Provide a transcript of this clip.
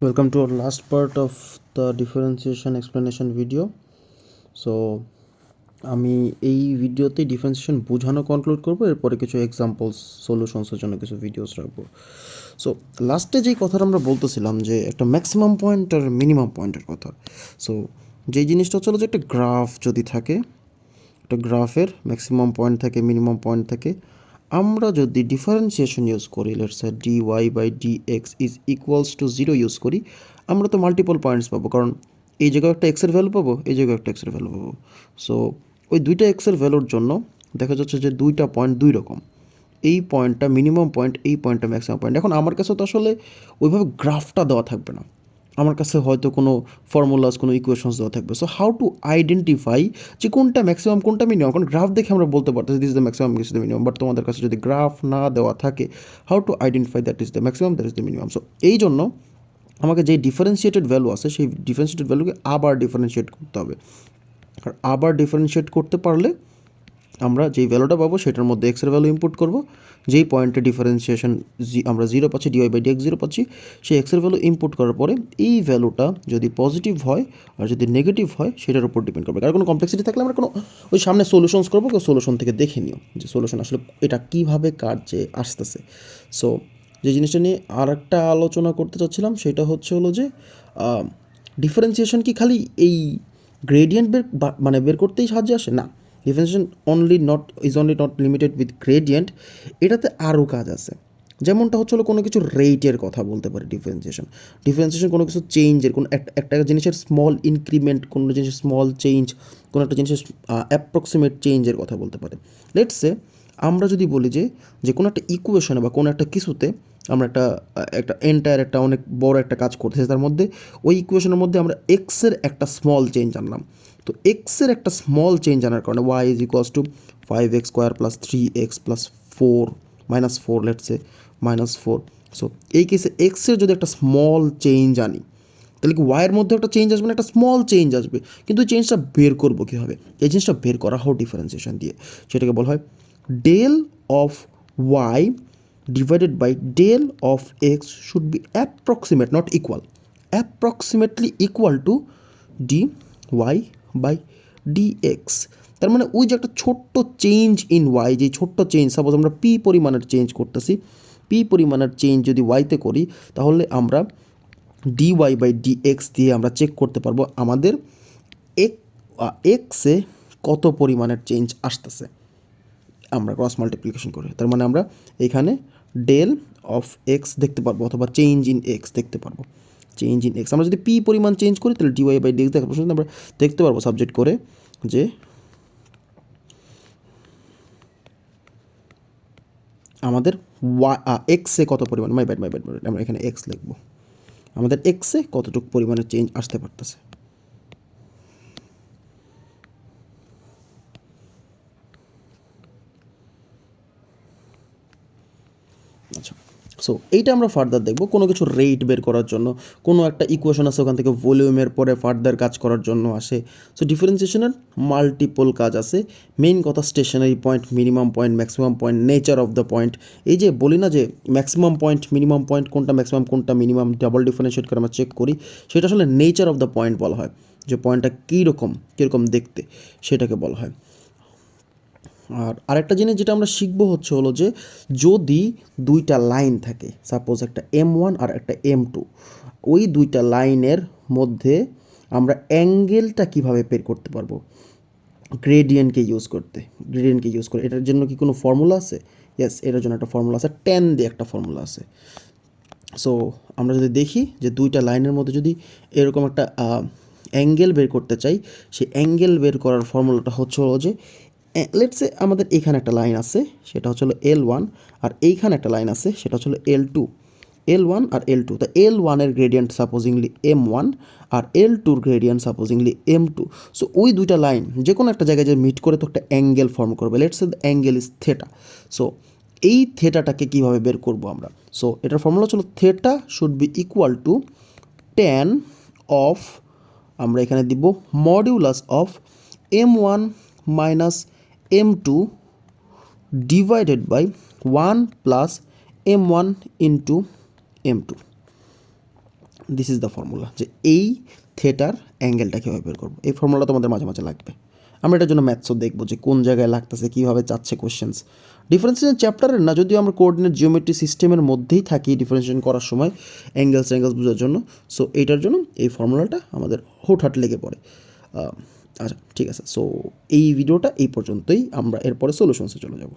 Welcome to our last part of the differentiation explanation video. So আমি এই ভিডিওতে differentiation বোঝানো কনক্লুড করব, এরপরে কিছু এক্সাম্পলস সলিউশনসের জন্য কিছু ভিডিওস রাখবো। সো লাস্টে যেই কথাটা আমরা বলতেছিলাম যে একটা ম্যাক্সিমাম পয়েন্ট আর মিনিমাম পয়েন্টের কথা। সো যেই জিনিসটা হচ্ছিল যে একটা গ্রাফ যদি থাকে, একটা গ্রাফের ম্যাক্সিমাম পয়েন্ট থাকে, মিনিমাম পয়েন্ট থাকে, আমরা যদি ডিফারেন্সিয়েশন ইউজ করি, let's say d y by d x is equals to 0 use করি, আমরা তো মাল্টিপল পয়েন্টস পাবো, কারণ এই জায়গায় একটা এক্সের ভ্যালু পাবো, এই জায়গায় একটা এক্সের ভ্যালু পাবো। সো ওই দুইটা এক্সের ভ্যালুর জন্য দেখা যাচ্ছে যে দুইটা পয়েন্ট দুই রকম। এই পয়েন্টটা মিনিমাম পয়েন্ট, এই পয়েন্টটা ম্যাক্সিমাম পয়েন্ট। এখন আমার কাছে তো আসলে ওইভাবে গ্রাফটা দেওয়া থাকবে না, আমার কাছে হয়তো কোনো ফর্মুলাস, কোনো ইকুয়েশনস দেওয়া থাকবে। সো হাউ টু আইডেন্টিফাই যে কোনটা ম্যাক্সিমাম কোনটা মিনিমাম, কারণ গ্রাফ দেখে আমরা বলতে পারতেছি this is the maximum, this is the minimum, but তোমাদের কাছে যদি গ্রাফ না দেওয়া থাকে, how to identify that is the maximum, that is the minimum. So এই জন্য আমাকে যে ডিফারেন্সিয়েটেড ভ্যালু আছে সেই ডিফারেন্সিয়েটেড ভ্যালুকে আবার ডিফারেন্সিয়েট করতে হবে। আর আবার ডিফারেন্সিয়েট করতে পারলে আমরা যেই ভ্যালুটা পাবো সেটার মধ্যে এক্সের ভ্যালু ইনপুট করব, যেই পয়েন্টে ডিফারেন্সিয়েশন আমরা 0 পাচ্ছি, ডিওয়াই বাই ডিএক্স 0 পাচ্ছি, সেই এক্সের ভ্যালু ইনপুট করার পরে এই ভ্যালুটা যদি পজিটিভ হয় আর যদি নেগেটিভ হয় সেটার উপর ডিপেন্ড করবে। কারণ কোনো কমপ্লেক্সিটি থাকলে আমরা কোনো ওই সামনে সলিউশনস করবো, সলিউশন থেকে দেখে নিও যে সলিউশন আসলে এটা কীভাবে কাজে আসতেছে। সো যে জিনিসটা নিয়ে আর একটা আলোচনা করতে চাচ্ছিলাম সেটা হলো যে ডিফারেন্সিয়েশন কি খালি এই গ্রেডিয়েন্ট বের করতেই সাহায্যে আসে না। Differentiation only not limited with gradient, এটাতে আরও কাজ আছে। যেমনটা হলো কোনো কিছু রেটের কথা বলতে পারি ডিফারেন্সিয়েশন কোনো কিছু চেঞ্জের, কোনো একটা জিনিসের স্মল ইনক্রিমেন্ট, কোনো জিনিসের স্মল চেঞ্জ, কোনো একটা জিনিসের অ্যাপ্রক্সিমেট চেঞ্জের কথা বলতে পারে। লেটসে আমরা যদি বলি যে কোনো একটা ইকুয়েশনে বা কোনো একটা কিছুতে আমরা একটা একটা এন্টায়ার একটা অনেক বড় একটা কাজ করতেছি, তার মধ্যে ওই ইকুয়েশনের মধ্যে আমরা এক্সের একটা স্মল চেঞ্জ আনলাম। তো এক্সের একটা স্মল চেঞ্জ আনার কারণে y is equals to 5x² plus 3x plus 4 minus 4, let's say -4। So এই কেসে এক্সের যদি একটা স্মল চেঞ্জ আনি, তাহলে কি ওয়াইয়ের মধ্যে একটা চেঞ্জ আসবে না, একটা স্মল চেঞ্জ আসবে। কিন্তু এই চেঞ্জটা বের করবো কীভাবে? এই জিনিসটা বের করা হয় ডিফারেন্সিয়েশন দিয়ে। সেটাকে বলা হয় del of y divided by del of x should be approximate, not equal, approximately equal to d y by d x. তার মানে ওই যে একটা ছোট্ট চেঞ্জ ইন ওয়াই, যে ছোট্ট চেঞ্জ, সাপোজ আমরা পি পরিমাণের চেঞ্জ করতেছি, পি পরিমাণের চেঞ্জ যদি ওয়াইতে করি, তাহলে আমরা d y by d x দিয়ে আমরা চেক করতে পারবো আমাদের এক্সে কত পরিমাণের চেঞ্জ আসতেছে আমরা ক্রস মাল্টিপ্লিকেশন করে। তার মানে আমরা এখানে ডেল অফ এক্স দেখতে পারবো, অথবা চেঞ্জ ইন এক্স দেখতে পারবো। চেঞ্জ ইন এক্স আমরা যদি পি পরিমাণ চেঞ্জ করি, তাহলে ডিওয়াই বাই ডিএক্স দেখার পর্যন্ত আমরা দেখতে পারবো সাবজেক্ট করে যে আমাদের এক্সে কত পরিমাণ, মাই ব্যাড আমরা এখানে এক্স লিখবো, আমাদের এক্সে কতটুকু পরিমাণে চেঞ্জ আসতে পারতেছে। আচ্ছা, সো এইটা আমরা ফার্দার দেখবো কোনো কিছু রেট বের করার জন্য, কোনো একটা ইকুয়েশন আছে ওখান থেকে ভলিউমের পরে ফার্দার কাজ করার জন্য আসে। সো ডিফারেন্সিয়েশনের মাল্টিপল কাজ আছে। মেইন কথা stationary point, minimum point, maximum point, nature of the point. এই যে বলি না যে ম্যাক্সিমাম পয়েন্ট, মিনিমাম পয়েন্ট, কোনটা ম্যাক্সিমাম কোনটা মিনিমাম, ডাবল ডিফারেন্সিয়েট করে আমরা চেক করি, সেটা আসলে নেচার অফ দ্য পয়েন্ট বলা হয়, যে পয়েন্টটা কীরকম দেখতে সেটাকে বলা হয়। আর আরেকটা জিনিস যেটা আমরা শিখবো হলো যে যদি দুইটা লাইন থাকে, সাপোজ একটা M1 আর একটা M2, ওই দুইটা লাইনের মধ্যে আমরা অ্যাঙ্গেলটা কীভাবে বের করতে পারবো, গ্রেডিয়েন্টকে ইউজ করে। এটার জন্য কি কোনো ফর্মুলা আছে? ইয়েস, এটার জন্য একটা ফর্মুলা আছে, ট্যান দিয়ে একটা ফর্মুলা আছে। সো আমরা যদি দেখি যে দুইটা লাইনের মধ্যে যদি এরকম একটা অ্যাঙ্গেল বের করতে চাই, সেই অ্যাঙ্গেল বের করার ফর্মুলাটা হলো যে লেটসে আমাদের এইখানে একটা লাইন আছে, সেটা হলো L1, আর এইখানে একটা লাইন আছে, সেটা হলো L2, L1 আর L2। তা L1 এর গ্রেডিয়েন্ট সাপোজিংলি M1 আর L2 গ্রেডিয়েন্ট সাপোজিংলি M2। সো ওই দুইটা লাইন যে কোনো একটা জায়গায় যে মিট করে তো একটা অ্যাঙ্গেল ফর্ম করবে, let's say the angle is theta. So এই থেটাটাকে কীভাবে বের করবো আমরা? সো এটার ফর্মুলা হলো theta should be equal to tan of, আমরা এখানে দিব modulus of M1 minus M2 divided by 1 plus M1 into M2। This is the formula, যে এই থেটার অ্যাঙ্গেলটা কীভাবে বের করবো। এই ফর্মুলা তোমাদের মাঝে মাঝে লাগবে। আমরা এটার জন্য ম্যাথসও দেখবো যে কোন জায়গায় লাগতেছে, কীভাবে চাচ্ছে কোয়েশ্চেন্স। ডিফারেন্সিয়েশন চ্যাপ্টারের না, যদিও আমরা কোঅর্ডিনেট জিওমেট্রি সিস্টেমের মধ্যেই থাকি ডিফারেন্সিয়েশন করার সময় অ্যাঙ্গেলস বোঝার জন্য। সো এইটার জন্য এই ফর্মুলাটা আমাদের হুটহাট লেগে পড়ে। আচ্ছা ঠিক আছে, সো এই ভিডিওটা এই পর্যন্তই, আমরা এরপরে সলিউশনসে চলে যাব।